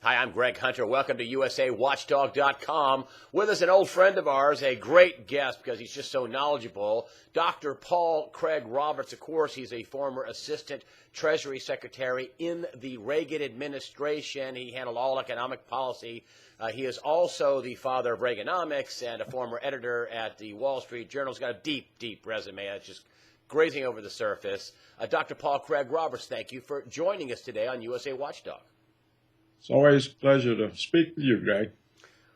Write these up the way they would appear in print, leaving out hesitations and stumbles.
Hi, I'm Greg Hunter. Welcome to USAWatchdog.com. With us, an old friend of ours, a great guest because he's just so knowledgeable, Dr. Paul Craig Roberts. Of course, he's a former Assistant Treasury Secretary in the Reagan administration. He handled all economic policy. He is also the father of Reaganomics and a former editor at the Wall Street Journal. He's got a deep, deep resume. It's just grazing over the surface. Dr. Paul Craig Roberts, thank you for joining us today on USA Watchdog. It's always a pleasure to speak with you, Greg.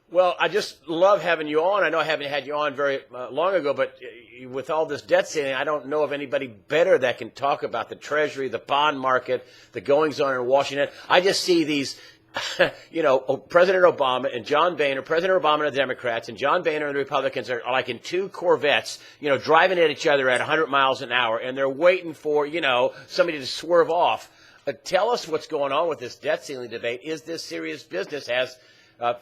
Well, I just love having you on. I know I haven't had you on very long ago, but with all this debt ceiling, I don't know of anybody better that can talk about the Treasury, the bond market, the goings-on in Washington. I just see these, President Obama and John Boehner, President Obama and the Democrats, and John Boehner and the Republicans are like in two Corvettes, driving at each other at 100 miles an hour, and they're waiting for, somebody to swerve off. Tell us what's going on with this debt ceiling debate. Is this serious business, as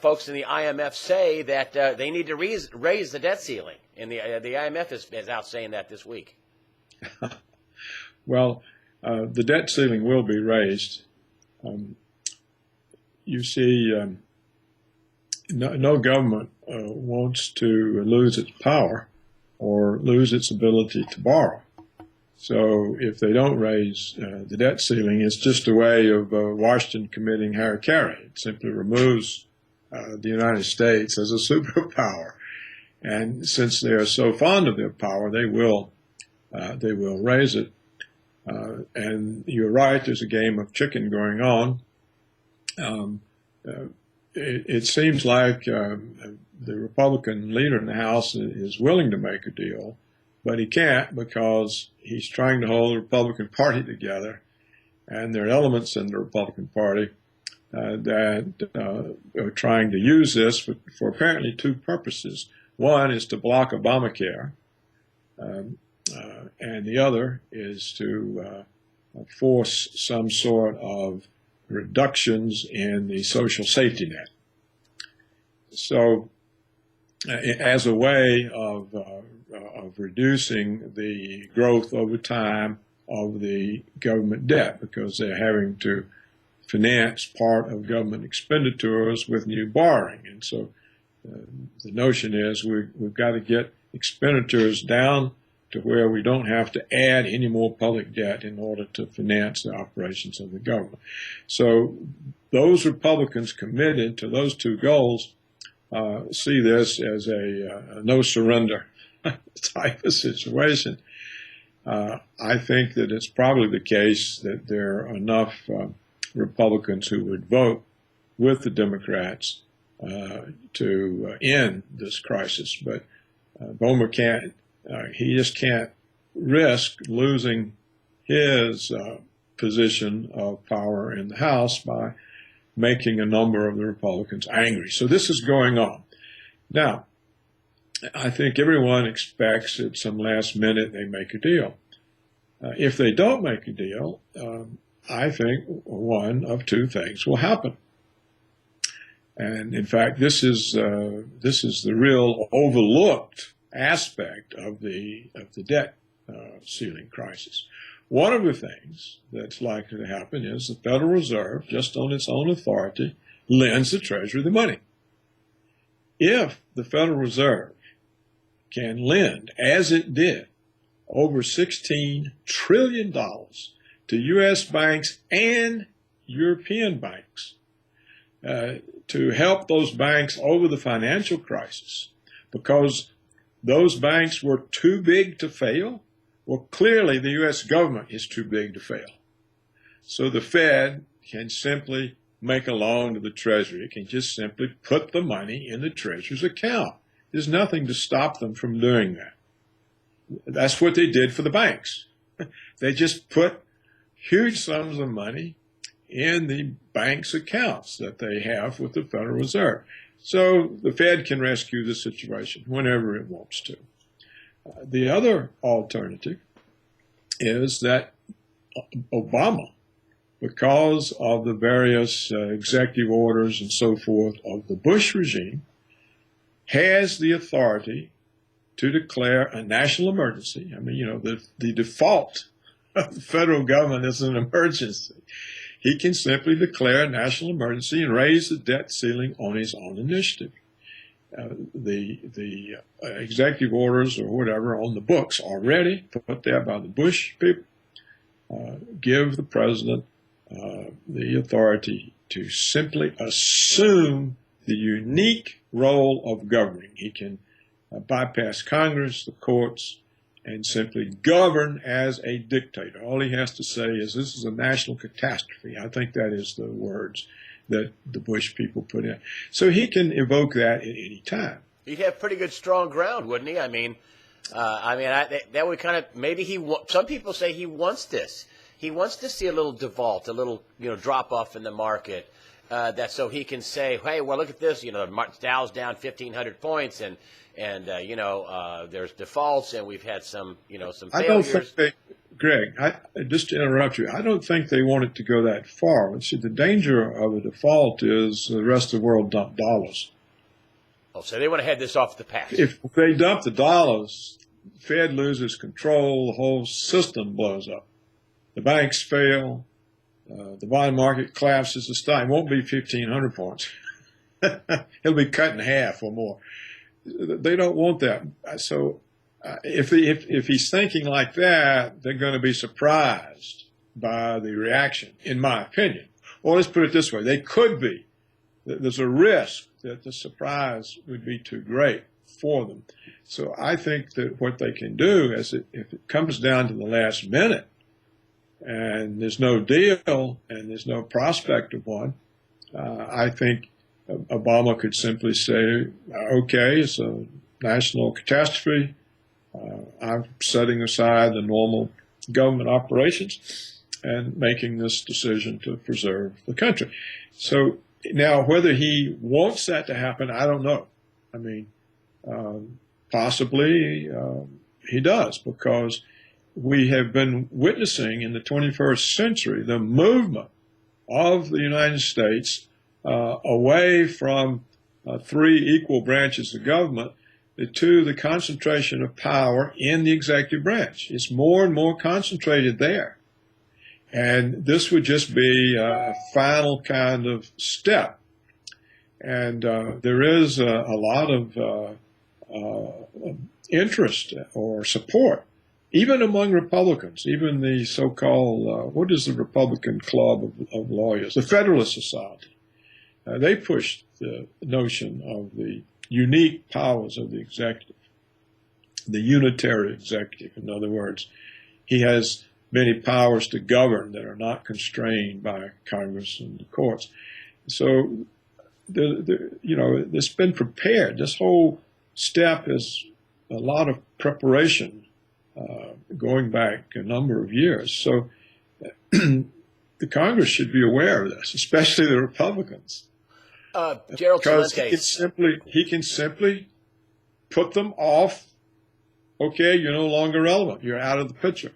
folks in the IMF say that they need to raise the debt ceiling? And the IMF is out saying that this week. Well, the debt ceiling will be raised. You see, no government wants to lose its power or lose its ability to borrow. So if they don't raise the debt ceiling, it's just a way of Washington committing harakiri. It simply removes the United States as a superpower. And since they are so fond of their power, they will raise it. And you're right, there's a game of chicken going on. It seems like the Republican leader in the House is willing to make a deal, but he can't because he's trying to hold the Republican Party together, and there are elements in the Republican Party that are trying to use this for apparently two purposes. One is to block Obamacare, and the other is to force some sort of reductions in the social safety net. So as a way of reducing the growth over time of the government debt, because they're having to finance part of government expenditures with new borrowing. And so the notion is we've got to get expenditures down to where we don't have to add any more public debt in order to finance the operations of the government. So those Republicans committed to those two goals see this as a no surrender type of situation. I think that it's probably the case that there are enough Republicans who would vote with the Democrats to end this crisis. But Boehner can't, he just can't risk losing his position of power in the House by making a number of the Republicans angry. So this is going on. Now, I think everyone expects at some last minute they make a deal. If they don't make a deal, I think one of two things will happen. And in fact, this is the real overlooked aspect of the debt ceiling crisis. One of the things that's likely to happen is the Federal Reserve, just on its own authority, lends the Treasury the money. If the Federal Reserve can lend, as it did, over $16 trillion to U.S. banks and European banks to help those banks over the financial crisis, because those banks were too big to fail. Well, clearly the U.S. government is too big to fail. So the Fed can simply make a loan to the Treasury. It can just simply put the money in the Treasury's account. There's nothing to stop them from doing that. That's what they did for the banks. They just put huge sums of money in the banks' accounts that they have with the Federal Reserve. So the Fed can rescue the situation whenever it wants to. The other alternative is that Obama, because of the various executive orders and so forth of the Bush regime, has the authority to declare a national emergency. I mean, the default of the federal government is an emergency. he can simply declare a national emergency and raise the debt ceiling on his own initiative. The executive orders or whatever on the books already put there by the Bush people give the president the authority to simply assume the unique role of governing. He can bypass Congress, the courts, and simply govern as a dictator. All he has to say is, this is a national catastrophe. I think that is the words that the Bush people put in. So he can evoke that at any time. He'd have pretty good strong ground, wouldn't he? I mean, that would kind of, maybe some people say he wants this. He wants to see a little default, a little, drop off in the market, that so he can say, hey, well, look at this, the Dow's down 1,500 points and there's defaults and we've had some failures. I don't think Greg, just to interrupt you, I don't think they want it to go that far. See, the danger of a default is the rest of the world dump dollars. Oh, so they want to head this off the path. If they dump the dollars, the Fed loses control, the whole system blows up. The banks fail, the bond market collapses, the stock. It won't be 1,500 points. It'll be cut in half or more. They don't want that. So if he's thinking like that, they're going to be surprised by the reaction, in my opinion. Or let's put it this way, they could be. There's a risk that the surprise would be too great for them. So I think that what they can do is if it comes down to the last minute and there's no deal and there's no prospect of one, I think Obama could simply say, okay, it's a national catastrophe. I'm setting aside the normal government operations and making this decision to preserve the country. So now whether he wants that to happen, I don't know. I mean, possibly he does, because we have been witnessing in the 21st century the movement of the United States away from three equal branches of government to the concentration of power in the executive branch. It's more and more concentrated there. And this would just be a final kind of step. And there is a lot of interest or support, even among Republicans, even the so-called, what is the Republican Club of Lawyers? The Federalist Society. They pushed the notion of the unique powers of the executive, the unitary executive. In other words, he has many powers to govern that are not constrained by Congress and the courts. So, it's been prepared. This whole step is a lot of preparation going back a number of years. So the Congress should be aware of this, especially the Republicans. Gerald because Celente. he can simply put them off. Okay, you're no longer relevant. You're out of the picture.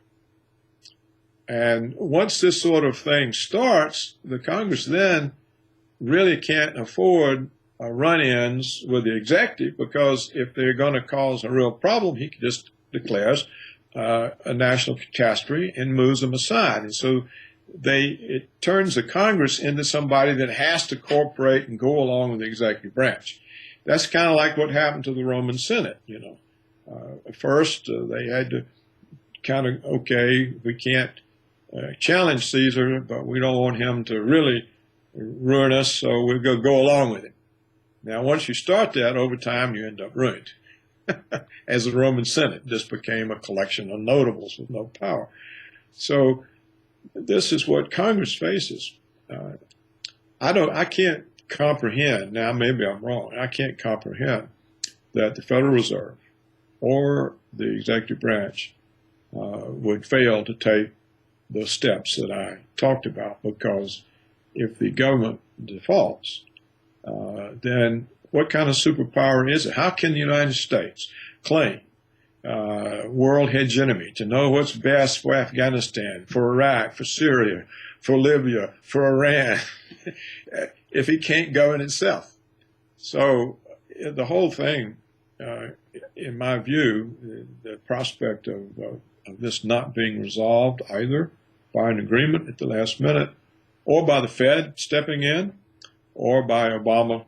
And once this sort of thing starts, the Congress then really can't afford run-ins with the executive, because if they're going to cause a real problem, he just declares a national catastrophe and moves them aside. And so it turns the Congress into somebody that has to cooperate and go along with the executive branch. That's kind of like what happened to the Roman Senate. At first they had to kind of, okay, we can't challenge Caesar, but we don't want him to really ruin us, so we'll go along with him. Now, once you start that, over time you end up ruined. As the Roman Senate just became a collection of notables with no power. So this is what Congress faces. I can't comprehend, now maybe I'm wrong, I can't comprehend that the Federal Reserve or the executive branch would fail to take the steps that I talked about, because if the government defaults, then what kind of superpower is it? How can the United States claim world hegemony, to know what's best for Afghanistan, for Iraq, for Syria, for Libya, for Iran, if it can't govern itself? So the whole thing, in my view, the prospect of this not being resolved either by an agreement at the last minute or by the Fed stepping in, or by Obama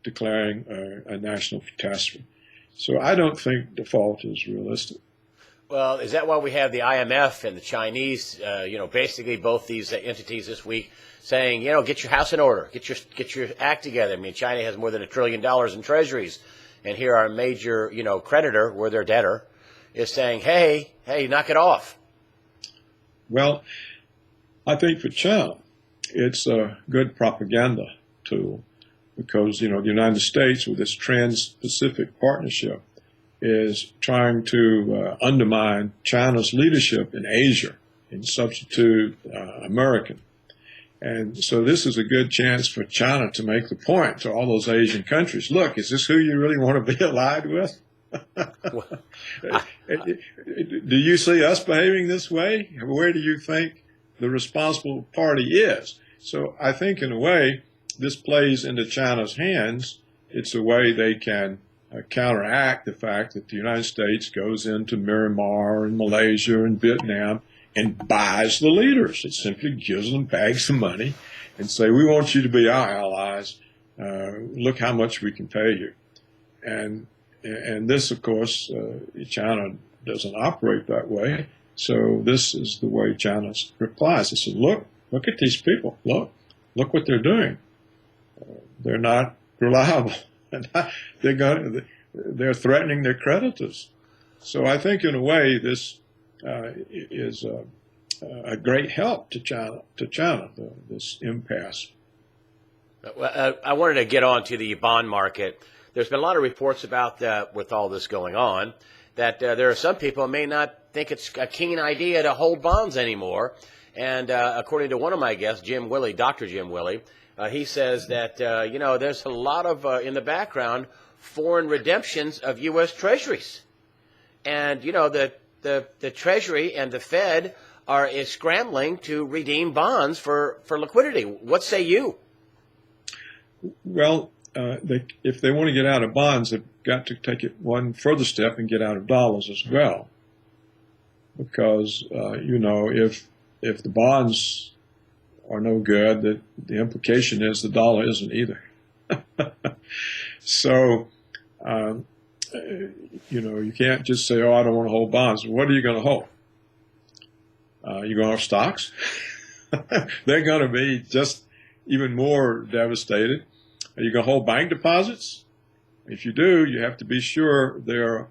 declaring a national catastrophe. So I don't think default is realistic. Well, is that why we have the IMF and the Chinese, basically both these entities this week saying, get your house in order, get your act together. I mean, China has more than $1 trillion in treasuries, and here our major, creditor, we're their debtor, is saying, hey, knock it off. Well, I think for China, it's a good propaganda tool because, the United States with its Trans-Pacific Partnership is trying to undermine China's leadership in Asia and substitute American. And so this is a good chance for China to make the point to all those Asian countries, look, is this who you really want to be allied with? Do you see us behaving this way? Where do you think the responsible party is? So I think in a way, this plays into China's hands. It's a way they can counteract the fact that the United States goes into Myanmar and Malaysia and Vietnam and buys the leaders. It simply gives them bags of money and say, we want you to be our allies. Look how much we can pay you. And this, of course, China doesn't operate that way. So this is the way China replies. They said, look at these people. Look what they're doing. They're not reliable. They're threatening their creditors. So I think in a way this is a great help to China, this impasse. Well, I wanted to get on to the bond market. There's been a lot of reports about that with all this going on, that there are some people who may not think it's a keen idea to hold bonds anymore. And according to one of my guests, Dr. Jim Willie, he says that, there's a lot of, in the background, foreign redemptions of U.S. treasuries. And, the Treasury and the Fed is scrambling to redeem bonds for liquidity. What say you? Well, if they want to get out of bonds, they've got to take it one further step and get out of dollars as well. Because, if the bonds are no good, the implication is the dollar isn't either. So, you can't just say, I don't want to hold bonds. What are you going to hold? You're going to have stocks? They're going to be just even more devastated. Are you going to hold bank deposits? If you do, you have to be sure they're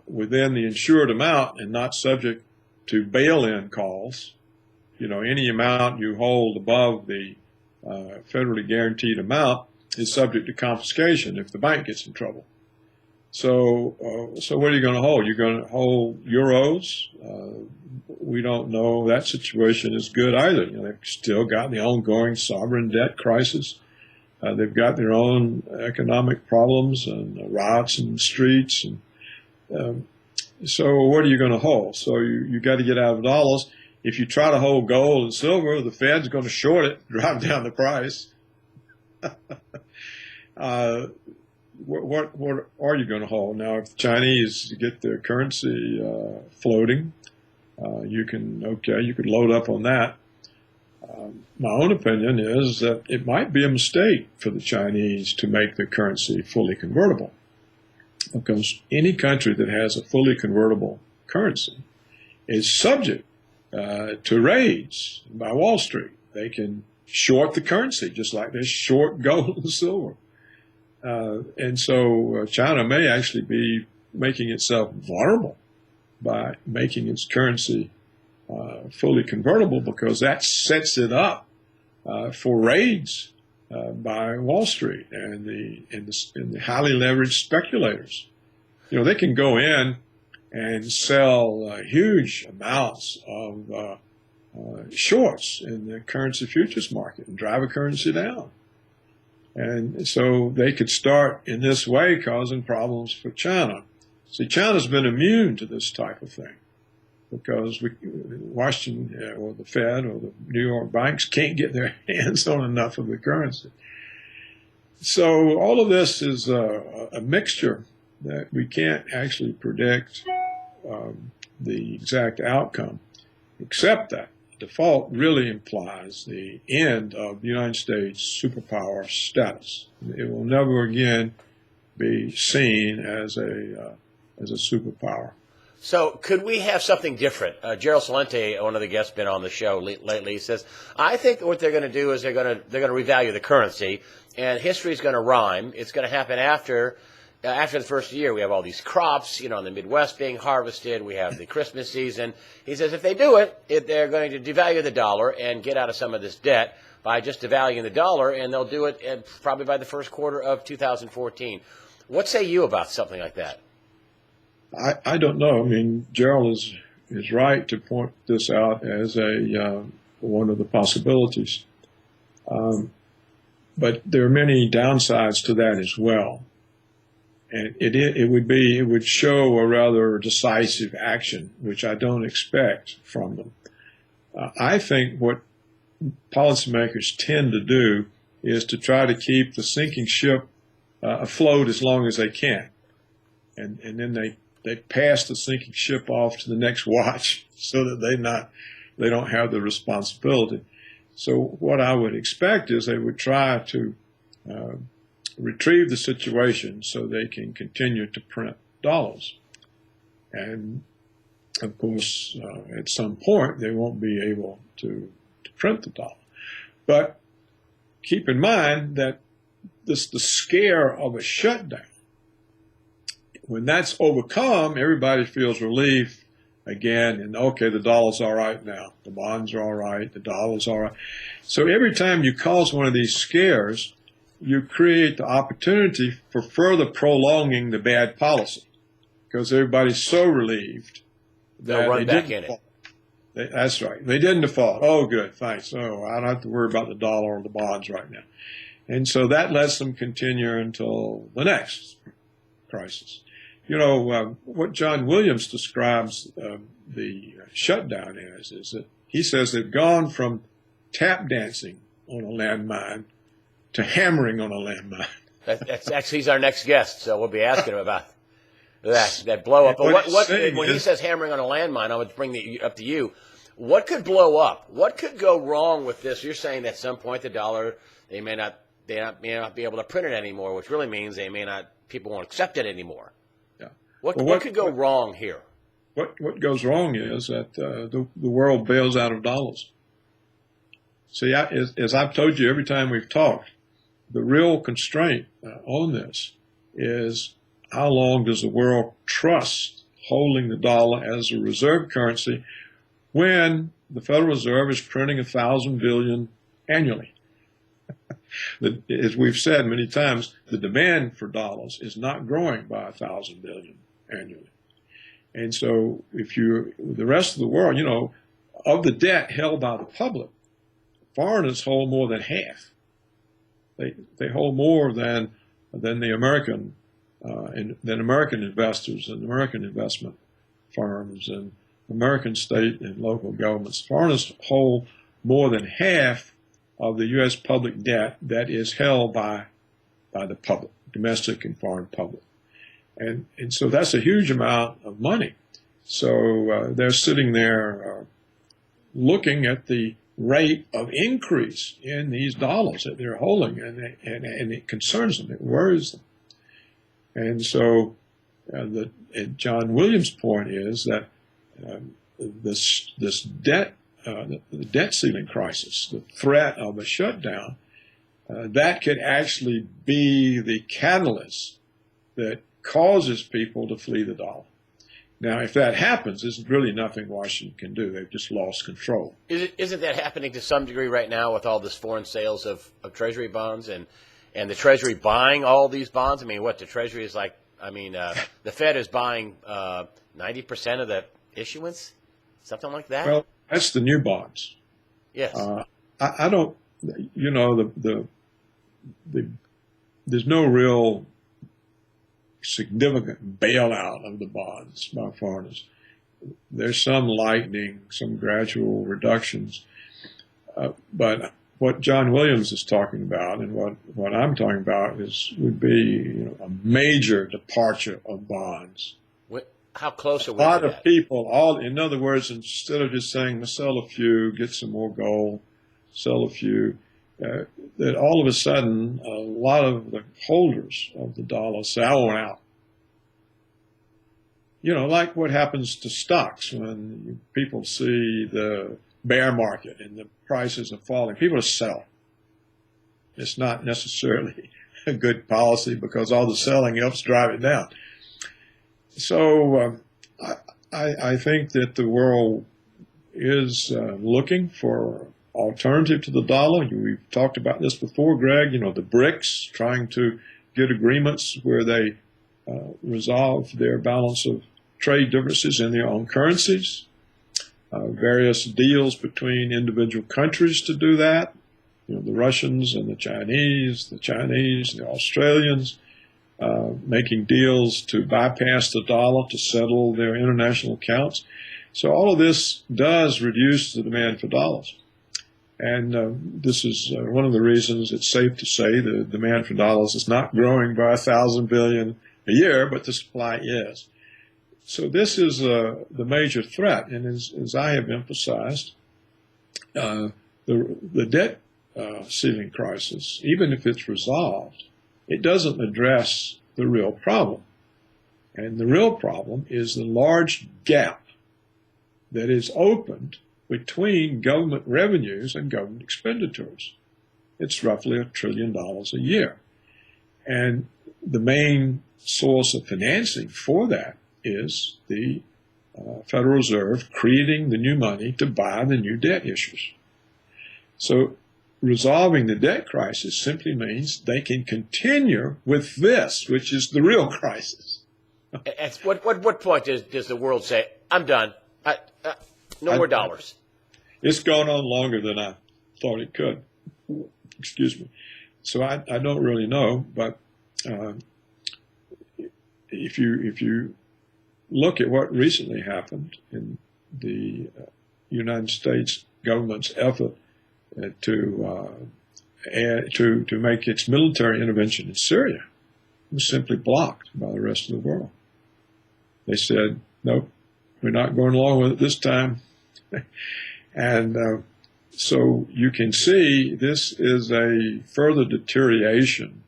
within the insured amount and not subject to bail-in calls. Any amount you hold above the federally guaranteed amount is subject to confiscation if the bank gets in trouble. So what are you going to hold? You're going to hold euros? We don't know that situation is good either. They've still got the ongoing sovereign debt crisis. They've got their own economic problems and riots in the streets. And so what are you going to hold? So you got to get out of dollars. If you try to hold gold and silver, the Fed's going to short it, drive down the price. What are you going to hold? Now, if the Chinese get their currency floating, you could load up on that. My own opinion is that it might be a mistake for the Chinese to make their currency fully convertible, because any country that has a fully convertible currency is subject to raids by Wall Street. They can short the currency just like they short gold and silver. And so China may actually be making itself vulnerable by making its currency fully convertible, because that sets it up for raids by Wall Street and the highly leveraged speculators. They can go in and sell huge amounts of shorts in the currency futures market and drive a currency down. And so they could start in this way causing problems for China. See, China's been immune to this type of thing because Washington or the Fed or the New York banks can't get their hands on enough of the currency. So all of this is a mixture that we can't actually predict the exact outcome, except that default really implies the end of the United States superpower status. It will never again be seen as a superpower. So could we have something different? Gerald Salente, one of the guests, been on the show lately. He says, "I think what they're going to do is they're going to revalue the currency, and history is going to rhyme. It's going to happen after the first year. We have all these crops, in the Midwest being harvested. We have the Christmas season." He says, if they do it, they're going to devalue the dollar and get out of some of this debt by just devaluing the dollar, and they'll do it probably by the first quarter of 2014. What say you about something like that? I don't know. I mean, Gerald is right to point this out as one of the possibilities. But there are many downsides to that as well. And it would show a rather decisive action, which I don't expect from them. I think what policymakers tend to do is to try to keep the sinking ship afloat as long as they can. And then they pass the sinking ship off to the next watch so that they don't have the responsibility. So what I would expect is they would try to retrieve the situation so they can continue to print dollars. And of course, at some point, they won't be able to print the dollar. But keep in mind that the scare of a shutdown, when that's overcome, everybody feels relief again, and okay, the dollar's all right now, the bonds are all right, the dollar's all right. So every time you cause one of these scares, you create the opportunity for further prolonging the bad policy, because everybody's so relieved that they'll run back in it. That's right. They didn't default. Oh, good, thanks. Oh, I don't have to worry about the dollar or the bonds right now. And so that lets them continue until the next crisis. What John Williams describes the shutdown as is that he says they've gone from tap dancing on a landmine to hammering on a landmine. That's actually, he's our next guest, so we'll be asking him about that blow up. But when he says hammering on a landmine, I would bring it up to you. What could blow up? What could go wrong with this? You're saying that at some point the dollar, they may not be able to print it anymore, which really means people won't accept it anymore. What could go wrong here? What goes wrong is that the world bails out of dollars. See, as I've told you every time we've talked, the real constraint on this is how long does the world trust holding the dollar as a reserve currency when the Federal Reserve is printing 1,000 billion annually? As we've said many times, the demand for dollars is not growing by 1,000 billion annually. And so the rest of the world, of the debt held by the public, foreigners hold more than half. They hold more than the American than American investors and American investment firms and American state and local governments. Foreigners hold more than half of the U.S. public debt that is held by the public, domestic and foreign public. And so that's a huge amount of money. So they're sitting there looking at the rate of increase in these dollars that they're holding, and it concerns them, it worries them. And so John Williams' point is that this debt, the debt ceiling crisis, the threat of a shutdown, that could actually be the catalyst that causes people to flee the dollar. Now, if that happens, there's really nothing Washington can do. They've just lost control. Isn't that happening to some degree right now with all this foreign sales of Treasury bonds and the Treasury buying all these bonds? I mean, the Treasury is like, the Fed is buying 90% of the issuance, something like that? Well, that's the new bonds. Yes. I don't, there's no real significant bailout of the bonds by foreigners. There's some lightening, some gradual reductions. But what John Williams is talking about and what I'm talking about would be a major departure of bonds. How close are A we lot to of that? people, in other words, instead of just saying, sell a few, get some more gold, sell a few, that all of a sudden, a lot of the holders of the dollar say, I want out. Like what happens to stocks when people see the bear market and the prices are falling. People are selling. It's not necessarily a good policy because all the selling helps drive it down. So I think that the world is looking for alternative to the dollar. We've talked about this before, Greg. The BRICS trying to get agreements where they resolve their balance of trade differences in their own currencies. Various deals between individual countries to do that. The Russians and the Chinese, the Australians, making deals to bypass the dollar to settle their international accounts. So all of this does reduce the demand for dollars. And this is one of the reasons it's safe to say the demand for dollars is not growing by 1,000 billion a year, but the supply is. So this is the major threat. And as I have emphasized, the debt ceiling crisis, even if it's resolved, it doesn't address the real problem. And the real problem is the large gap that is opened between government revenues and government expenditures. It's roughly $1 trillion a year. And the main source of financing for that is the Federal Reserve creating the new money to buy the new debt issues. So resolving the debt crisis simply means they can continue with this, which is the real crisis. At what point does the world say, I'm done, no more dollars? It's gone on longer than I thought it could. Excuse me. So I don't really know, but if you look at what recently happened in the United States government's effort to make its military intervention in Syria, it was simply blocked by the rest of the world. They said, nope, we're not going along with it this time. And so you can see this is a further deterioration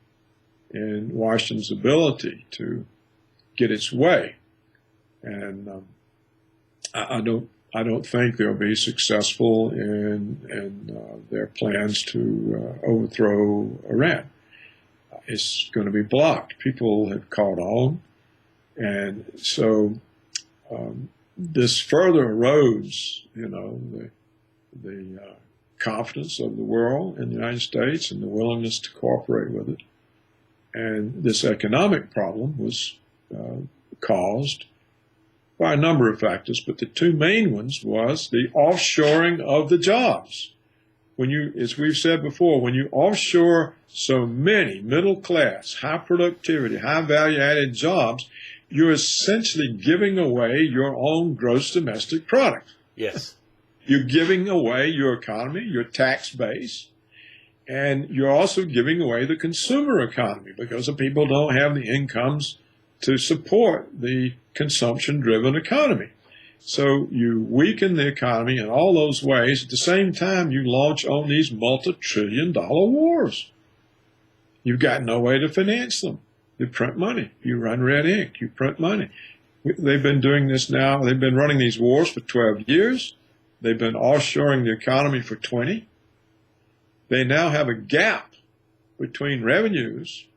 in Washington's ability to get its way. And I don't think they'll be successful in their plans to overthrow Iran. It's going to be blocked. People have caught on, and so this further erodes, the confidence of the world in the United States and the willingness to cooperate with it. And this economic problem was caused by a number of factors, but the two main ones was the offshoring of the jobs. As we've said before, when you offshore so many middle class, high productivity, high value added jobs, you're essentially giving away your own gross domestic product. Yes. You're giving away your economy, your tax base, and you're also giving away the consumer economy because the people don't have the incomes to support the consumption-driven economy. So you weaken the economy in all those ways. At the same time, you launch on these multi-trillion-dollar wars. You've got no way to finance them. You print money. You run red ink. You print money. They've been doing this now. They've been running these wars for 12 years. They've been offshoring the economy for 20. They now have a gap between revenues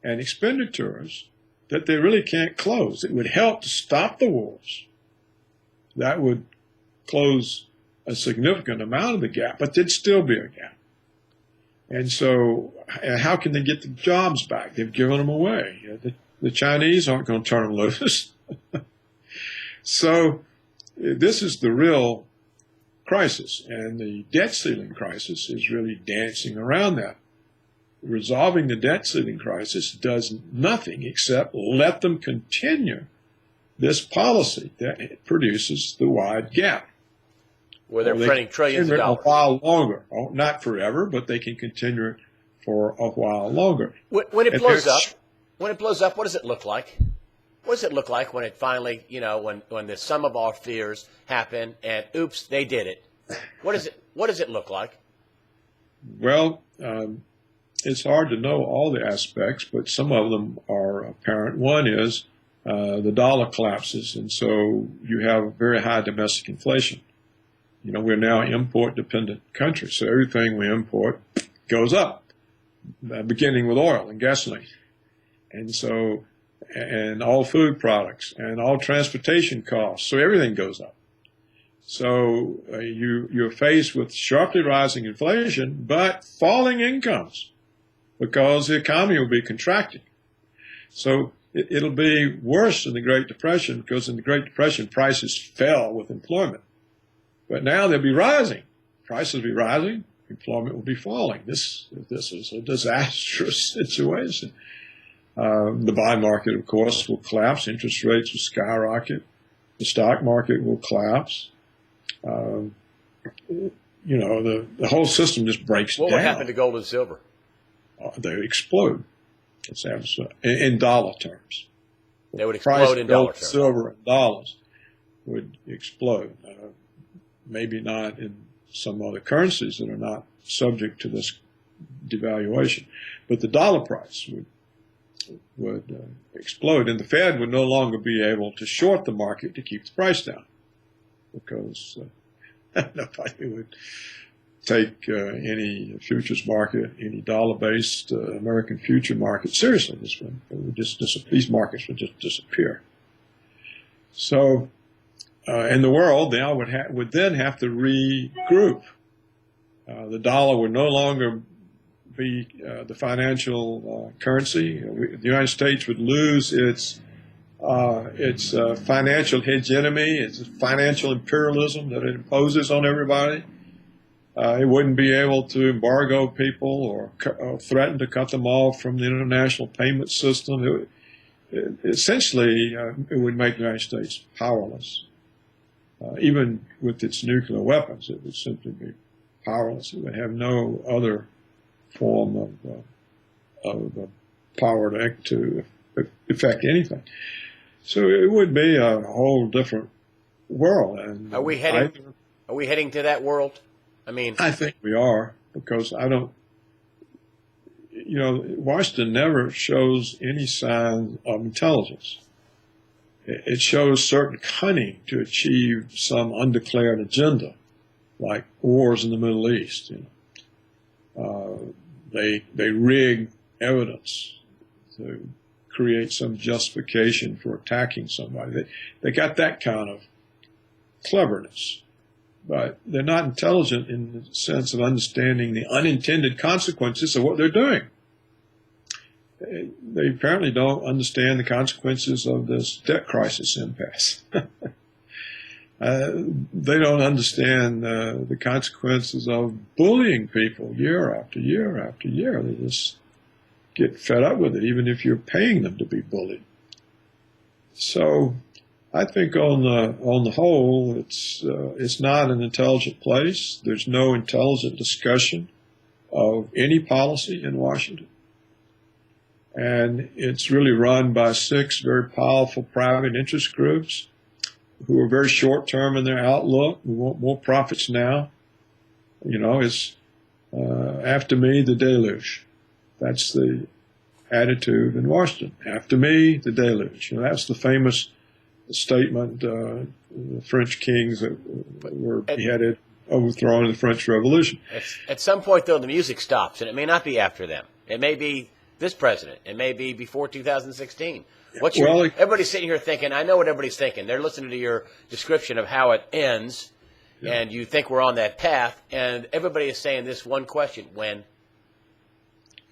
and expenditures that they really can't close. It would help to stop the wars. That would close a significant amount of the gap, but there'd still be a gap. And so how can they get the jobs back? They've given them away. The Chinese aren't going to turn them loose. So this is the real crisis, and the debt ceiling crisis is really dancing around that. Resolving the debt ceiling crisis does nothing except let them continue this policy that produces the wide gap. Where they're printing trillions of dollars. A while longer. Not forever, but they can continue it for a while longer. When it blows up, what does it look like? What does it look like when it finally, when the sum of all fears happen and oops, they did it? What does it look like? Well, it's hard to know all the aspects, but some of them are apparent. One is the dollar collapses, and so you have very high domestic inflation. We're now an import-dependent country, so everything we import goes up, beginning with oil and gasoline. And so, and all food products and all transportation costs, so everything goes up. So you're faced with sharply rising inflation, but falling incomes because the economy will be contracting. So it'll be worse than the Great Depression, because in the Great Depression, prices fell with employment. But now they'll be rising. Prices will be rising, employment will be falling. This is a disastrous situation. The bond market, of course, will collapse. Interest rates will skyrocket. The stock market will collapse. The whole system just breaks down. What would happen to gold and silver? They explode. It's absolute, in dollar terms. They would explode in dollar terms. Silver and dollars would explode. Maybe not in some other currencies that are not subject to this devaluation, but the dollar price would explode, and the Fed would no longer be able to short the market to keep the price down, because nobody would take any futures market, any dollar-based American future market seriously. These markets would just disappear. So, and the world now would then have to regroup. The dollar would no longer be the financial currency. The United States would lose its financial hegemony, its financial imperialism that it imposes on everybody. It wouldn't be able to embargo people or threaten to cut them off from the international payment system. Essentially, it would make the United States powerless. Even with its nuclear weapons, it would simply be powerless. It would have no other form of power to affect anything. So it would be a whole different world. And Are we heading to that world? I think we are, because Washington never shows any sign of intelligence. It shows certain cunning to achieve some undeclared agenda, like wars in the Middle East. They rig evidence to create some justification for attacking somebody. They got that kind of cleverness, but they're not intelligent in the sense of understanding the unintended consequences of what they're doing. They apparently don't understand the consequences of this debt crisis impasse. They don't understand the consequences of bullying people year after year after year. They just get fed up with it, even if you're paying them to be bullied. So I think on the whole, it's not an intelligent place. There's no intelligent discussion of any policy in Washington. And it's really run by 6 very powerful private interest groups who are very short-term in their outlook. We want more profits now. It's after me, the deluge. That's the attitude in Washington. After me, the deluge. That's the famous statement, the French kings that were beheaded, overthrown in the French Revolution. At some point, though, the music stops, and it may not be after them. It may be this president. It may be before 2016. Everybody's sitting here thinking, I know what everybody's thinking. They're listening to your description of how it ends, and you think we're on that path, and everybody is saying this one question: when?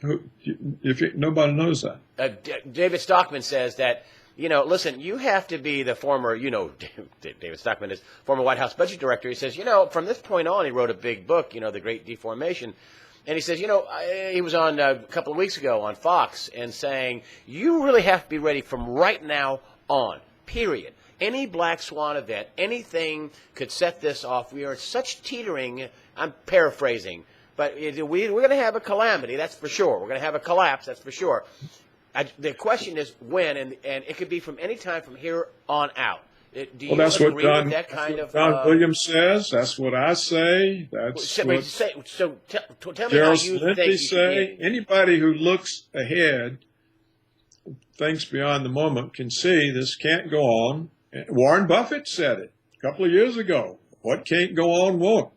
Nobody knows that. David Stockman says that, listen, you have to be the former, David Stockman is former White House budget director. He says, from this point on, he wrote a big book, The Great Deformation. And he says, he was on a couple of weeks ago on Fox and saying, you really have to be ready from right now on, period. Any black swan event, anything could set this off. We are such teetering, I'm paraphrasing, but we're going to have a calamity, that's for sure. We're going to have a collapse, that's for sure. The question is when, and it could be from any time from here on out. Do you Well, that's what agree Don, with that kind of? Don Williams says. That's what I say. That's So, what tell me how Gerald you Celente think. say. Anybody who looks ahead, thinks beyond the moment, can see this can't go on. Warren Buffett said it a couple of years ago. What can't go on won't.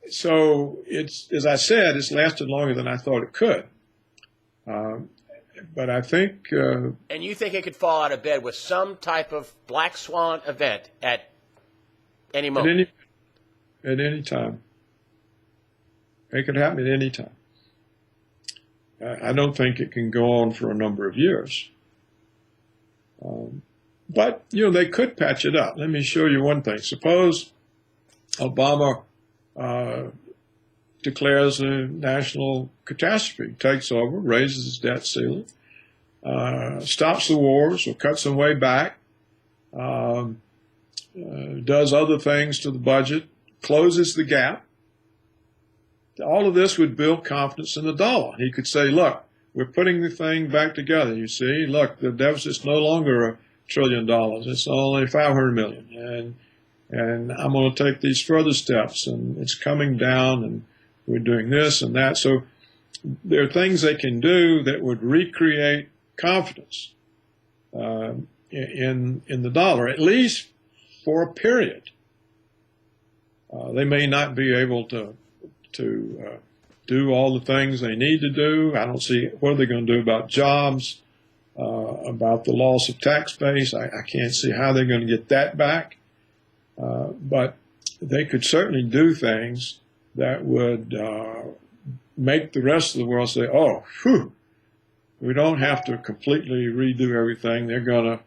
So it's, as I said, it's lasted longer than I thought it could. But I think. And you think it could fall out of bed with some type of black swan event at any moment? At any time. It could happen at any time. I don't think it can go on for a number of years. But, they could patch it up. Let me show you one thing. Suppose Obama declares a national catastrophe, takes over, raises his debt ceiling, stops the wars or cuts them way back, does other things to the budget, closes the gap. All of this would build confidence in the dollar. He could say, look, we're putting the thing back together. You see, look, the deficit's no longer $1 trillion. It's only 500 million. And I'm going to take these further steps, and it's coming down, and we're doing this and that. So there are things they can do that would recreate confidence in the dollar, at least for a period. They may not be able to do all the things they need to do. I don't see what are they going to do about jobs, about the loss of tax base. I can't see how they're going to get that back. But they could certainly do things that would make the rest of the world say, oh, whew, we don't have to completely redo everything. They're going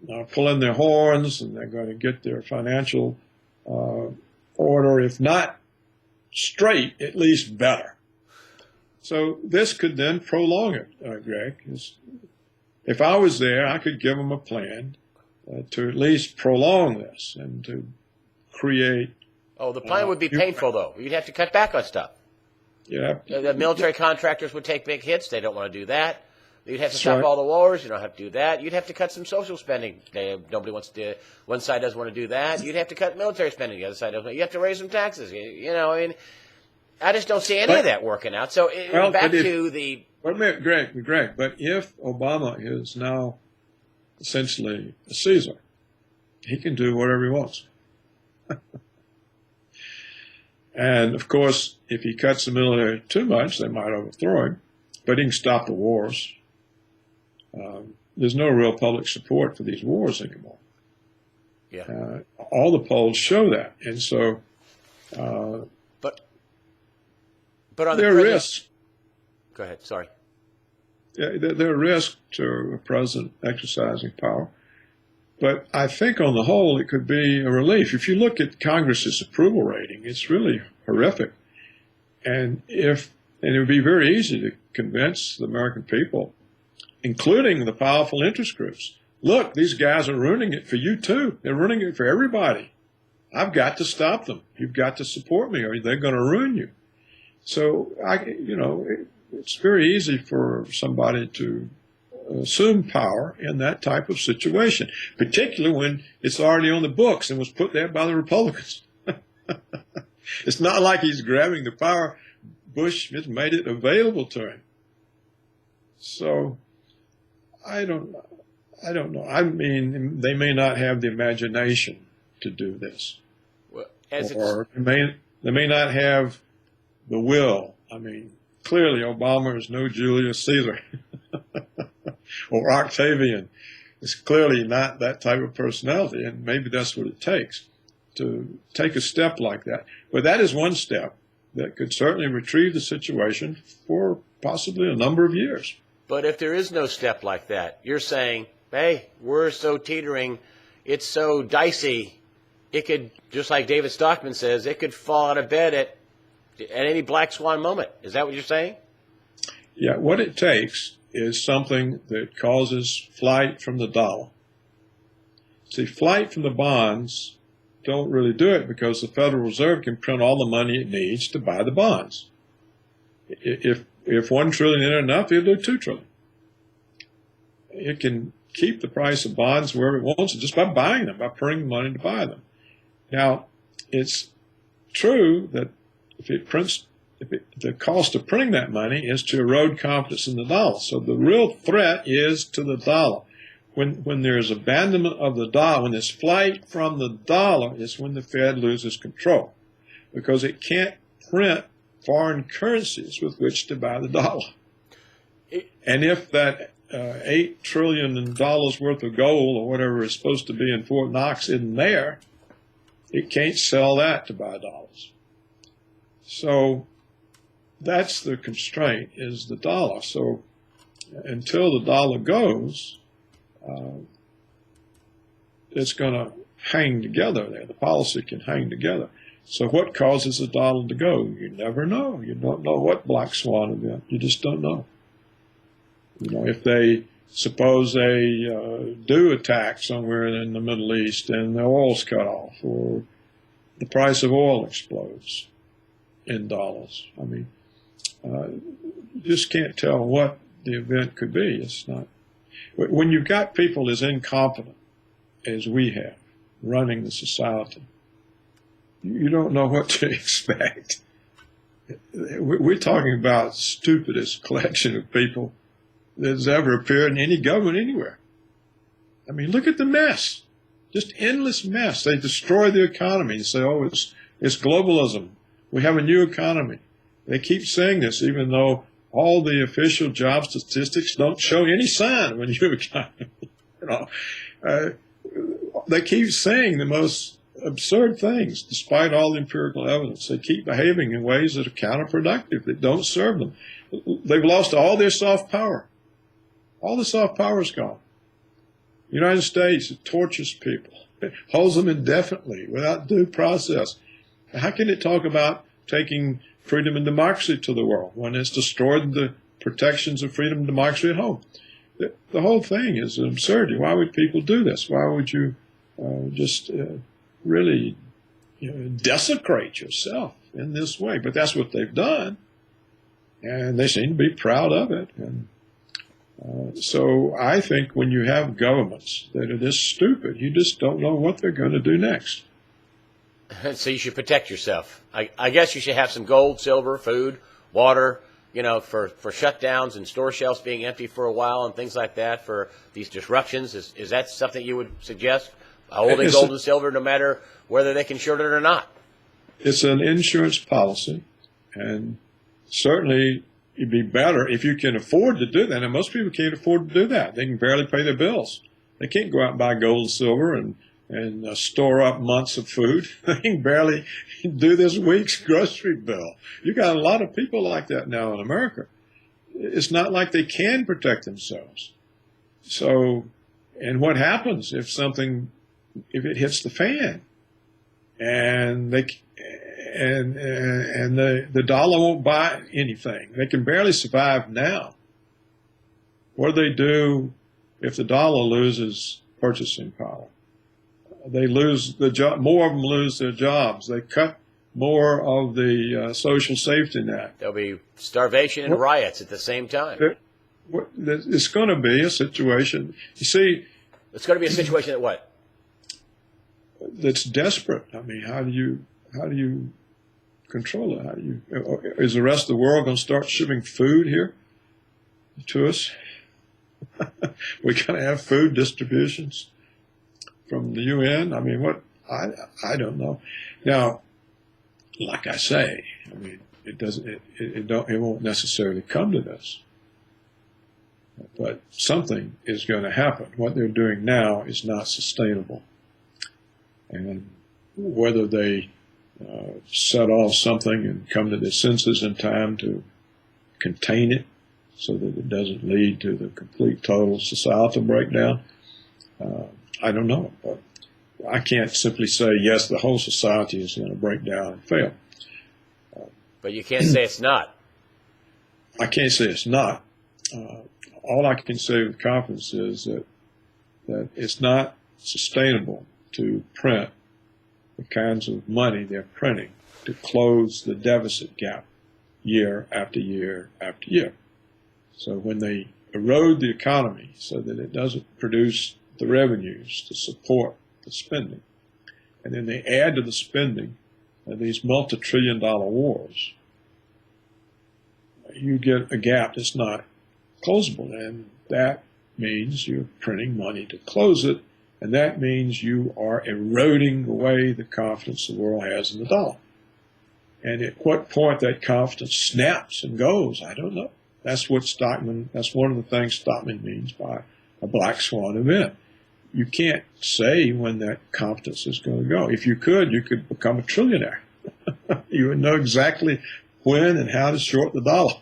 to pull in their horns, and they're going to get their financial order, if not straight, at least better. So this could then prolong it, Greg. If I was there, I could give them a plan to at least prolong this and to create. Oh, the plan would be painful, though. You'd have to cut back on stuff. Yeah. The military contractors would take big hits. They don't want to do that. You'd have to stop right. all the wars. You don't have to do that. You'd have to cut some social spending. Nobody wants to. One side doesn't want to do that. You'd have to cut military spending. The other side doesn't. You have to raise some taxes. I mean, I just don't see any of that working out. So back to the. Wait a minute, Greg. But if Obama is now essentially a Caesar, he can do whatever he wants. And of course, if he cuts the military too much, they might overthrow him. But he can stop the wars. There's no real public support for these wars anymore. Yeah. All the polls show that, and so. But on there are risks. Go ahead. Sorry. Yeah, there are risks to a president exercising power, but I think on the whole it could be a relief. If you look at Congress's approval rating, it's really horrific, and it would be very easy to convince the American people, including the powerful interest groups. Look, these guys are ruining it for you too. They're ruining it for everybody. I've got to stop them. You've got to support me, or they're going to ruin you. So it's very easy for somebody to assume power in that type of situation, particularly when it's already on the books and was put there by the Republicans. It's not like he's grabbing the power. Bush has made it available to him. So I don't know. I mean, they may not have the imagination to do this, or they may not have the will. I mean, clearly Obama is no Julius Caesar or Octavian. It's clearly not that type of personality, and maybe that's what it takes to take a step like that. But that is one step that could certainly retrieve the situation for possibly a number of years. But if there is no step like that, you're saying, hey, we're so teetering, it's so dicey, it could, just like David Stockman says, it could fall out of bed at any black swan moment. Is that what you're saying? Yeah, what it takes is something that causes flight from the dollar. See, flight from the bonds don't really do it because the Federal Reserve can print all the money it needs to buy the bonds. If $1 trillion isn't enough, it'll do $2 trillion. it can keep the price of bonds wherever it wants it just by buying them, by printing money to buy them. Now, it's true that the cost of printing that money is to erode confidence in the dollar. So the real threat is to the dollar. When there's abandonment of the dollar, when there's flight from the dollar, is when the Fed loses control, because it can't print foreign currencies with which to buy the dollar. And if that $8 trillion worth of gold or whatever is supposed to be in Fort Knox isn't there, it can't sell that to buy dollars. So that's the constraint, is the dollar. So until the dollar goes, it's going to hang together there. The policy can hang together. So what causes the dollar to go? You never know. You don't know what black swan event. You just don't know. You know, if they suppose they do attack somewhere in the Middle East and the oil's cut off, or the price of oil explodes in dollars. I mean, you just can't tell what the event could be. It's not. When you've got people as incompetent as we have running the society, you don't know what to expect. We're talking about the stupidest collection of people that's ever appeared in any government anywhere. I mean, look at the mess. Just endless mess. They destroy the economy and say, oh, it's globalism. We have a new economy. They keep saying this even though all the official job statistics don't show any sign of a new economy. They keep saying the most absurd things despite all the empirical evidence. They keep behaving in ways that are counterproductive, that don't serve them. They've lost all their soft power. All the soft power is gone. The United States, it tortures people. It holds them indefinitely without due process. How can it talk about taking freedom and democracy to the world when it's destroyed the protections of freedom and democracy at home? The whole thing is an absurdity. Why would people do this? Why would you really desecrate yourself in this way? But that's what they've done, and they seem to be proud of it. And so I think when you have governments that are this stupid, you just don't know what they're going to do next. So you should protect yourself. I guess you should have some gold, silver, food, water, for shutdowns and store shelves being empty for a while and things like that for these disruptions. Is that something you would suggest? Holding gold and silver no matter whether they can short it or not? It's an insurance policy, and certainly it'd be better if you can afford to do that. And most people can't afford to do that. They can barely pay their bills. They can't go out and buy gold and silver and store up months of food. They can barely do this week's grocery bill. You got a lot of people like that now in America. It's not like they can protect themselves. So, and what happens if it hits the fan and the dollar won't buy anything? They can barely survive now. What do they do if the dollar loses purchasing power? They lose the job. More of them lose their jobs. They cut more of the social safety net. There'll be starvation and riots at the same time. It's going to be a situation. You see, it's going to be a situation that what? That's desperate. I mean, how do you control it? Is the rest of the world going to start shipping food here to us? We're going to have food distributions from the UN. I mean, what? I don't know. Now, like I say, I mean, it won't necessarily come to this, but something is going to happen. What they're doing now is not sustainable, and whether they set off something and come to their senses in time to contain it so that it doesn't lead to the complete total societal breakdown, I don't know. But I can't simply say, yes, the whole society is going to break down and fail. But you can't say it's not. I can't say it's not. All I can say with confidence is that it's not sustainable to print the kinds of money they're printing to close the deficit gap year after year after year. So when they erode the economy so that it doesn't produce the revenues to support the spending. And then they add to the spending these multi-trillion-dollar wars. You get a gap that's not closable, and that means you're printing money to close it, and that means you are eroding away the confidence the world has in the dollar. And at what point that confidence snaps and goes, I don't know. That's one of the things Stockman means by a black swan event. You can't say when that confidence is going to go. If you could become a trillionaire. You would know exactly when and how to short the dollar.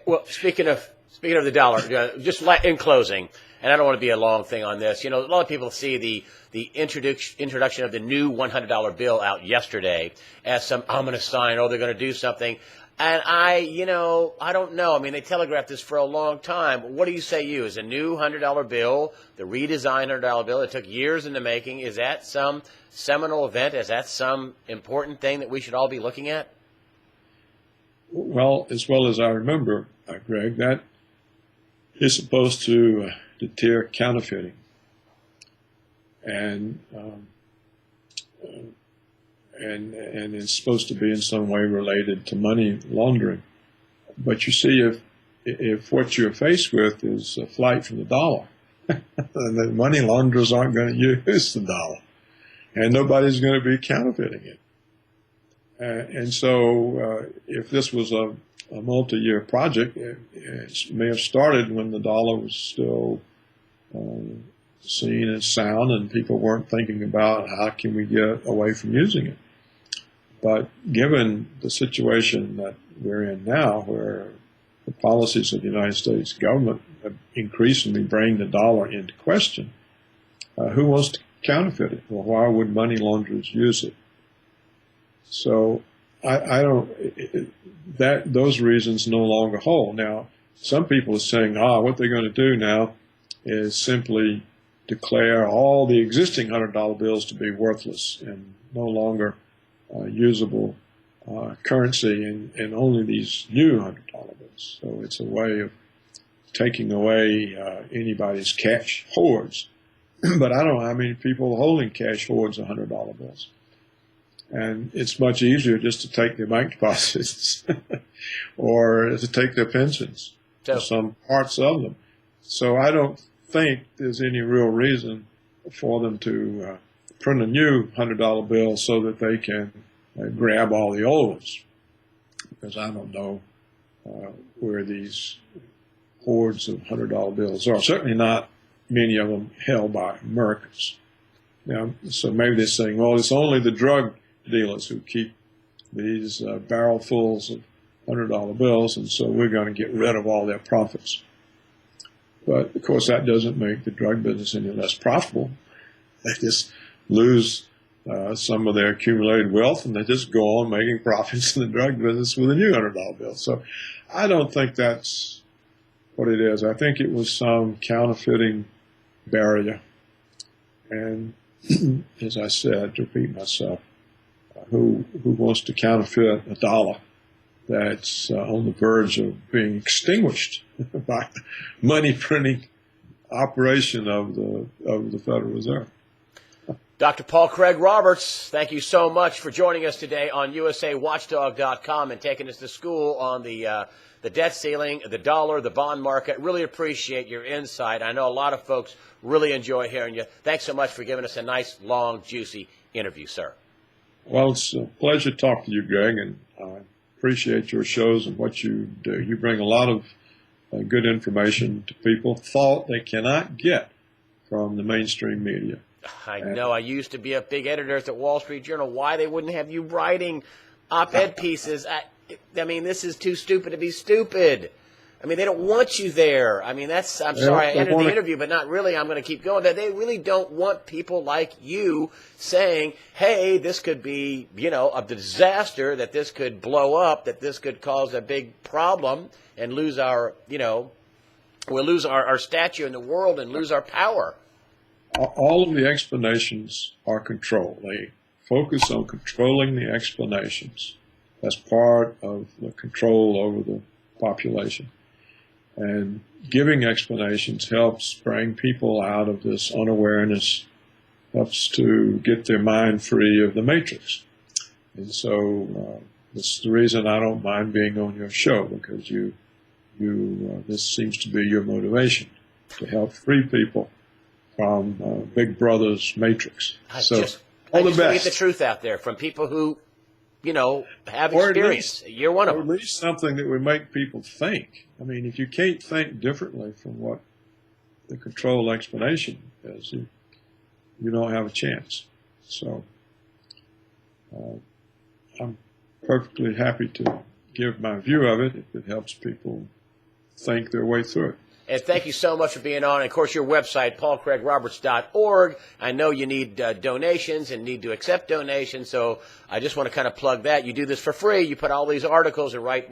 Well, speaking of the dollar, just in closing, and I don't want to be a long thing on this. A lot of people see the introduction of the new $100 bill out yesterday as some ominous sign. Oh, they're going to do something. And I don't know. I mean, they telegraphed this for a long time. What do you say, is a new $100 bill, the redesigned $100 bill, it took years in the making. Is that some seminal event? Is that some important thing that we should all be looking at? Well as I remember, Greg, that is supposed to deter counterfeiting. And it's supposed to be in some way related to money laundering. But you see, if what you're faced with is a flight from the dollar, then the money launderers aren't going to use the dollar, and nobody's going to be counterfeiting it. And so if this was a multi-year project, it may have started when the dollar was still seen as sound and people weren't thinking about how can we get away from using it. But given the situation that we're in now, where the policies of the United States government have increasingly bring the dollar into question, who wants to counterfeit it? Well, why would money launderers use it? So those reasons no longer hold. Now, some people are saying, what they're going to do now is simply declare all the existing $100 bills to be worthless and no longer usable currency, and only these new $100 bills. So it's a way of taking away anybody's cash hoards. But I don't know how many people are holding cash hoards of $100 bills. And it's much easier just to take their bank deposits or to take their pensions, or some parts of them. So I don't think there's any real reason for them to print a new $100 bill so that they can grab all the old ones, because I don't know where these hoards of $100 bills are. Certainly not many of them held by Americans. Now, so maybe they're saying, well, it's only the drug dealers who keep these barrelfuls of $100 bills, and so we're going to get rid of all their profits. But, of course, that doesn't make the drug business any less profitable. They just lose some of their accumulated wealth, and they just go on making profits in the drug business with a new $100 bill. So I don't think that's what it is. I think it was some counterfeiting barrier. And as I said, to repeat myself, who wants to counterfeit a dollar that's on the verge of being extinguished by the money printing operation of the Federal Reserve? Dr. Paul Craig Roberts, thank you so much for joining us today on USAWatchdog.com and taking us to school on the debt ceiling, the dollar, the bond market. Really appreciate your insight. I know a lot of folks really enjoy hearing you. Thanks so much for giving us a nice, long, juicy interview, sir. Well, it's a pleasure to talk to you, Greg, and I appreciate your shows and what you do. You bring a lot of good information to people, thought they cannot get from the mainstream media. I know. I used to be a big editor at the Wall Street Journal. Why they wouldn't have you writing op-ed pieces? I mean, this is too stupid to be stupid. I mean, they don't want you there. I mean, I'm sorry, I ended the interview, but not really. I'm going to keep going. They really don't want people like you saying, hey, this could be, a disaster, that this could blow up, that this could cause a big problem and lose our, we'll lose our stature in the world and lose our power. All of the explanations are control. They focus on controlling the explanations. That's part of the control over the population. And giving explanations helps bring people out of this unawareness, helps to get their mind free of the matrix. And so this is the reason I don't mind being on your show, because this seems to be your motivation, to help free people from Big Brother's matrix. I So just all the want to get best. the truth out there from people who, have Or at experience. least- You're one of Or them. at least something that would make people think. I mean, if you can't think differently from what the control explanation is, you don't have a chance. So I'm perfectly happy to give my view of it if it helps people think their way through it. And thank you so much for being on. And of course, your website, paulcraigroberts.org. I know you need donations and need to accept donations, so I just want to kind of plug that. You do this for free. You put all these articles and write,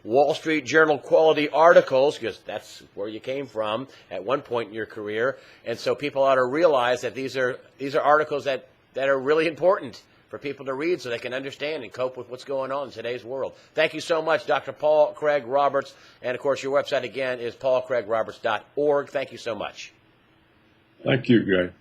Wall Street Journal quality articles, because that's where you came from at one point in your career. And so people ought to realize that these are articles that are really important for people to read so they can understand and cope with what's going on in today's world. Thank you so much, Dr. Paul Craig Roberts. And, of course, your website, again, is paulcraigroberts.org. Thank you so much. Thank you, Greg.